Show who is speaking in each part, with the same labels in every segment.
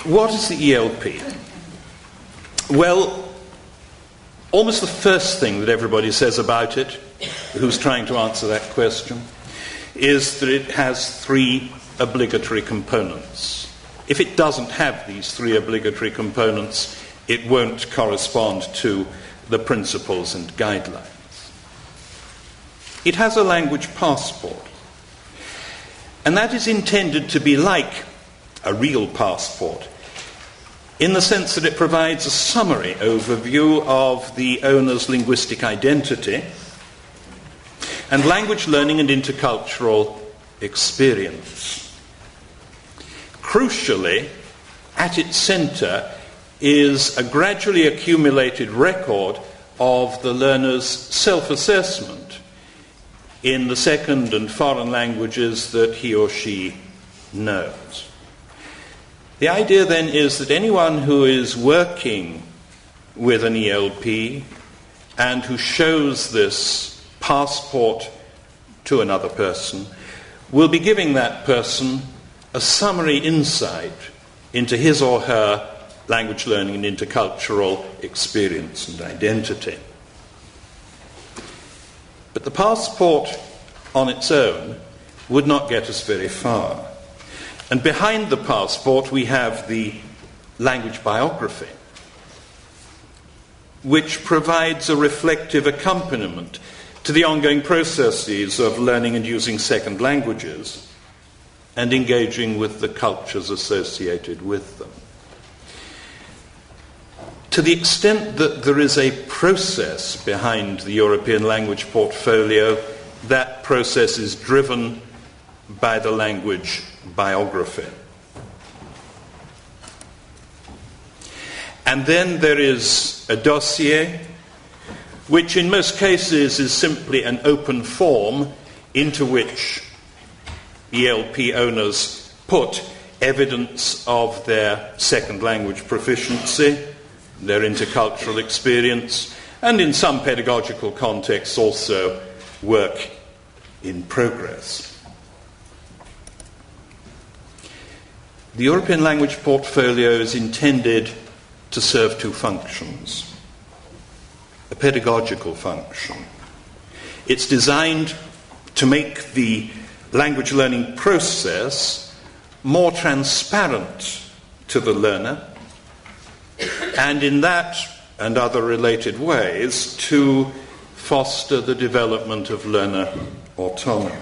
Speaker 1: What is the ELP? Well, almost the first thing that everybody says about it, who's trying to answer that question, is that it has 3 obligatory components. If it doesn't have these 3 obligatory components, it won't correspond to the principles and guidelines. It has a language passport, and that is intended to be like a real passport, in the sense that it provides a summary overview of the owner's linguistic identity and language learning and intercultural experience. Crucially, at its centre is a gradually accumulated record of the learner's self-assessment in the second and foreign languages that he or she knows. The idea then is that anyone who is working with an ELP and who shows this passport to another person will be giving that person a summary insight into his or her language learning and intercultural experience and identity. But the passport on its own would not get us very far. And behind the passport we have the language biography, which provides a reflective accompaniment to the ongoing processes of learning and using second languages and engaging with the cultures associated with them. To the extent that there is a process behind the European language portfolio, that process is driven by the language biography. And then there is a dossier, which in most cases is simply an open form into which ELP owners put evidence of their second language proficiency, their intercultural experience, and in some pedagogical contexts also work in progress. The European language portfolio is intended to serve 2 functions. A pedagogical function. It's designed to make the language learning process more transparent to the learner, and in that and other related ways to foster the development of learner autonomy.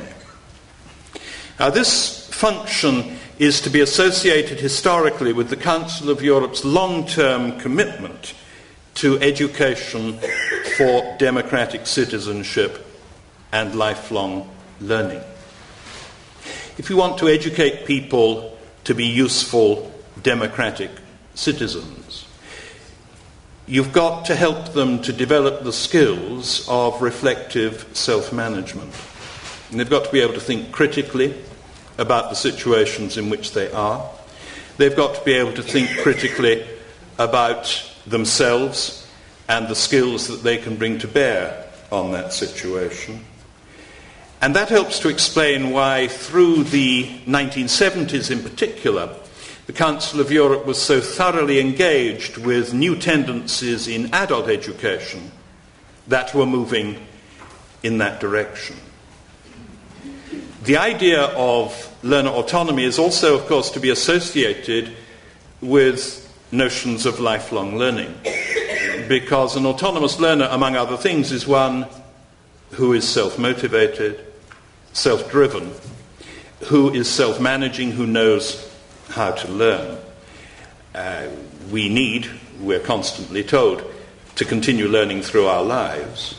Speaker 1: Now, this function is to be associated historically with the Council of Europe's long-term commitment to education for democratic citizenship and lifelong learning. If you want to educate people to be useful democratic citizens, you've got to help them to develop the skills of reflective self-management. And they've got to be able to think critically about the situations in which they are. They've got to be able to think critically about themselves and the skills that they can bring to bear on that situation. And that helps to explain why, through the 1970s in particular, the Council of Europe was so thoroughly engaged with new tendencies in adult education that were moving in that direction. The idea of learner autonomy is also, of course, to be associated with notions of lifelong learning, because an autonomous learner, among other things, is one who is self-motivated, self-driven, who is self-managing, who knows how to learn. We're constantly told, to continue learning through our lives.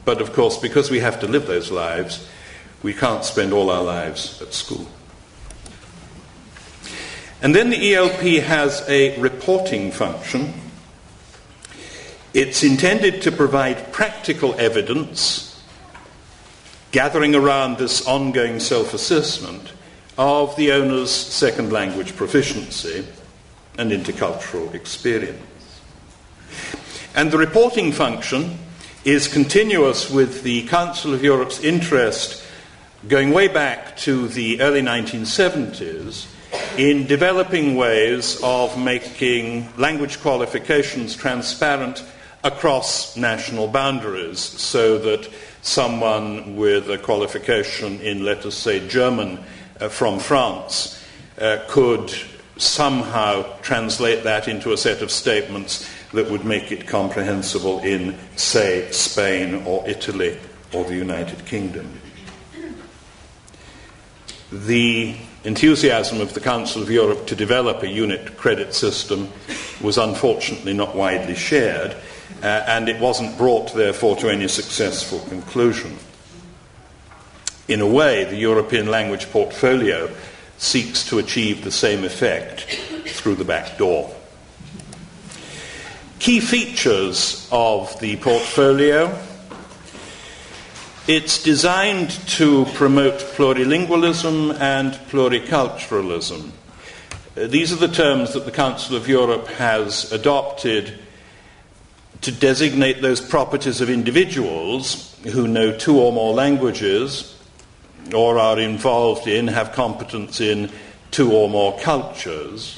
Speaker 1: But of course, because we have to live those lives, we can't spend all our lives at school. And then the ELP has a reporting function. It's intended to provide practical evidence, gathering around this ongoing self-assessment, of the owner's second language proficiency and intercultural experience. And the reporting function is continuous with the Council of Europe's interest, going way back to the early 1970s, in developing ways of making language qualifications transparent across national boundaries, so that someone with a qualification in, let us say, German from France could somehow translate that into a set of statements that would make it comprehensible in, say, Spain or Italy or the United Kingdom. The enthusiasm of the Council of Europe to develop a unit credit system was unfortunately not widely shared, and it wasn't brought, therefore, to any successful conclusion. In a way, the European language portfolio seeks to achieve the same effect through the back door. Key features of the portfolio: it's designed to promote plurilingualism and pluriculturalism. These are the terms that the Council of Europe has adopted to designate those properties of individuals who know two or more languages or are involved in, have competence in, two or more cultures,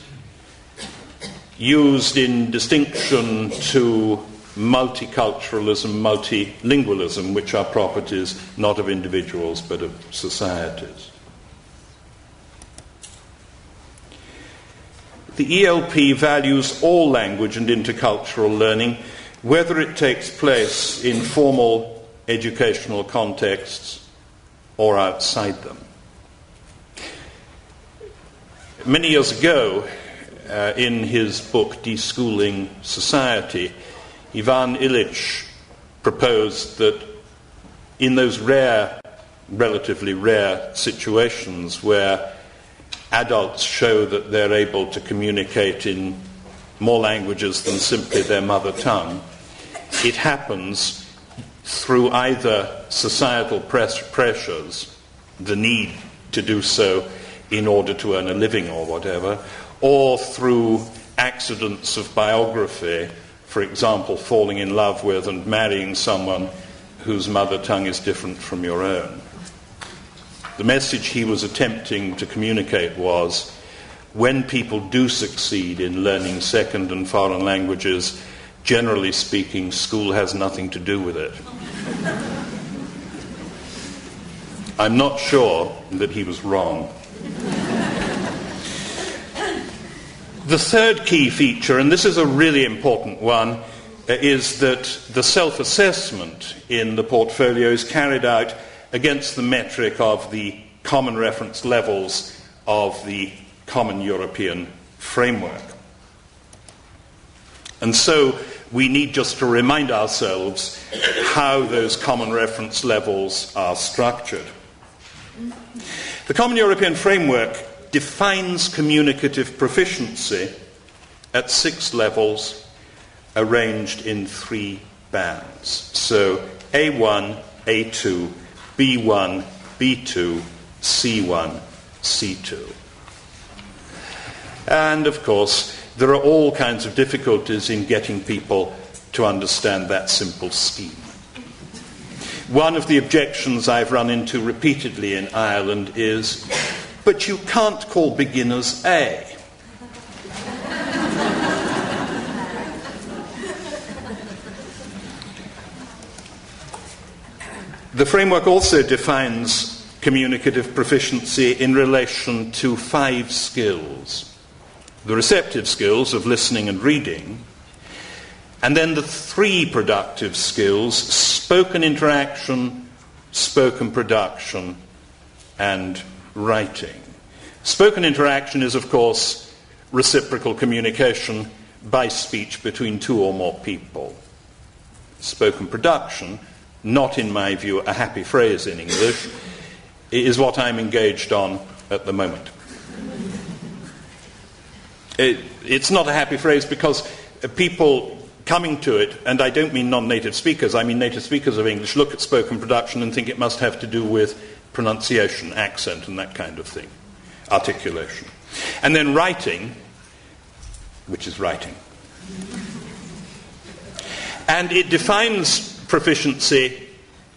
Speaker 1: used in distinction to multiculturalism, multilingualism, which are properties not of individuals but of societies. The ELP values all language and intercultural learning, whether it takes place in formal educational contexts or outside them. Many years ago, in his book Deschooling Society, Ivan Illich proposed that in those relatively rare situations where adults show that they're able to communicate in more languages than simply their mother tongue, it happens through either societal pressures, the need to do so in order to earn a living or whatever, or through accidents of biography, for example, falling in love with and marrying someone whose mother tongue is different from your own. The message he was attempting to communicate was, when people do succeed in learning second and foreign languages, generally speaking, school has nothing to do with it. I'm not sure that he was wrong. The third key feature, and this is a really important one, is that the self-assessment in the portfolio is carried out against the metric of the common reference levels of the Common European Framework. And so we need just to remind ourselves how those common reference levels are structured. The Common European Framework defines communicative proficiency at 6 levels arranged in 3 bands. So A1, A2, B1, B2, C1, C2. And of course, there are all kinds of difficulties in getting people to understand that simple scheme. One of the objections I've run into repeatedly in Ireland is, but you can't call beginners A. The framework also defines communicative proficiency in relation to 5 skills. The receptive skills of listening and reading, and then the 3 productive skills: spoken interaction, spoken production, and writing. Spoken interaction is, of course, reciprocal communication by speech between 2 or more people. Spoken production, not in my view a happy phrase in English, is what I'm engaged on at the moment. It's not a happy phrase because people coming to it, and I don't mean non-native speakers, I mean native speakers of English, look at spoken production and think it must have to do with pronunciation, accent, and that kind of thing, articulation. And then writing, which is writing. And it defines proficiency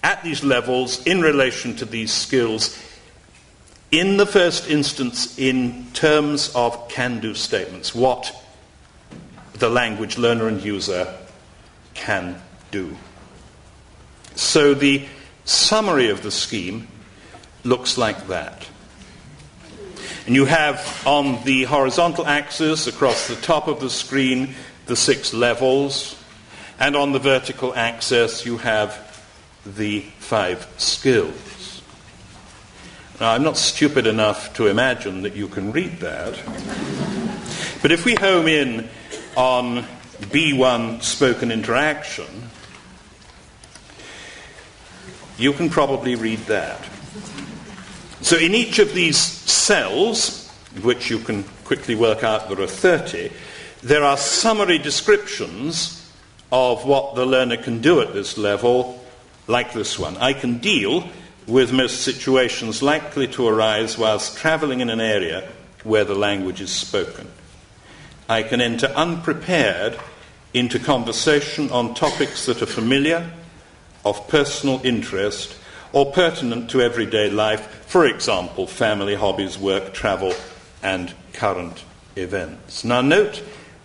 Speaker 1: at these levels in relation to these skills in the first instance in terms of can-do statements, what the language learner and user can do. So the summary of the scheme looks like that. And you have on the horizontal axis across the top of the screen the 6 levels, and on the vertical axis you have the 5 skills. Now, I'm not stupid enough to imagine that you can read that, but if we home in on B1 spoken interaction, you can probably read that. So in each of these cells, which you can quickly work out there are 30, there are summary descriptions of what the learner can do at this level, like this one. I can deal with most situations likely to arise whilst travelling in an area where the language is spoken. I can enter unprepared into conversation on topics that are familiar, of personal interest, or pertinent to everyday life, for example, family, hobbies, work, travel, and current events. Now note,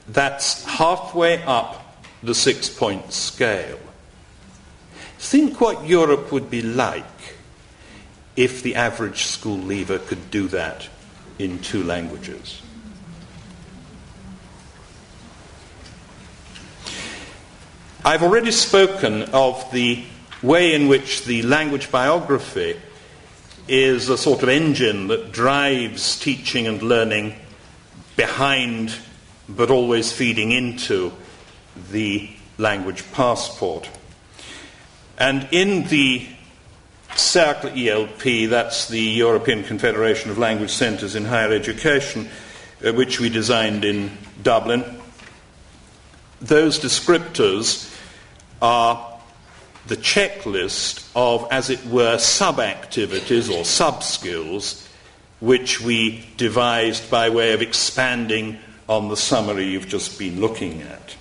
Speaker 1: that's halfway up the 6-point scale. Think what Europe would be like if the average school leaver could do that in 2 languages. I've already spoken of the way in which the language biography is a sort of engine that drives teaching and learning behind, but always feeding into, the language passport. And in the Cercle ELP, that's the European Confederation of Language Centres in Higher Education, which we designed in Dublin, those descriptors are the checklist of, as it were, sub-activities or sub-skills which we devised by way of expanding on the summary you've just been looking at.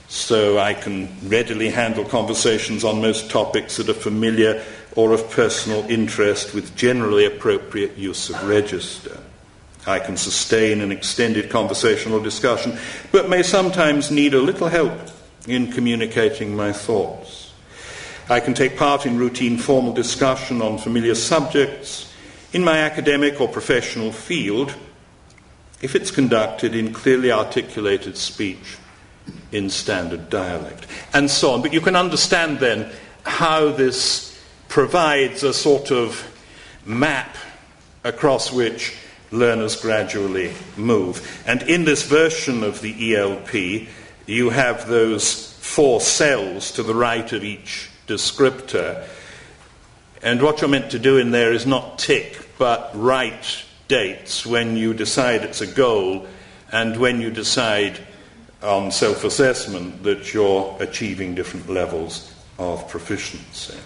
Speaker 1: So I can readily handle conversations on most topics that are familiar or of personal interest with generally appropriate use of register. I can sustain an extended conversational discussion, but may sometimes need a little help in communicating my thoughts. I can take part in routine formal discussion on familiar subjects in my academic or professional field if it's conducted in clearly articulated speech in standard dialect, and so on. But you can understand then how this provides a sort of map across which learners gradually move. And in this version of the ELP, you have those 4 cells to the right of each descriptor. And what you're meant to do in there is not tick, but write dates when you decide it's a goal and when you decide on self-assessment that you're achieving different levels of proficiency.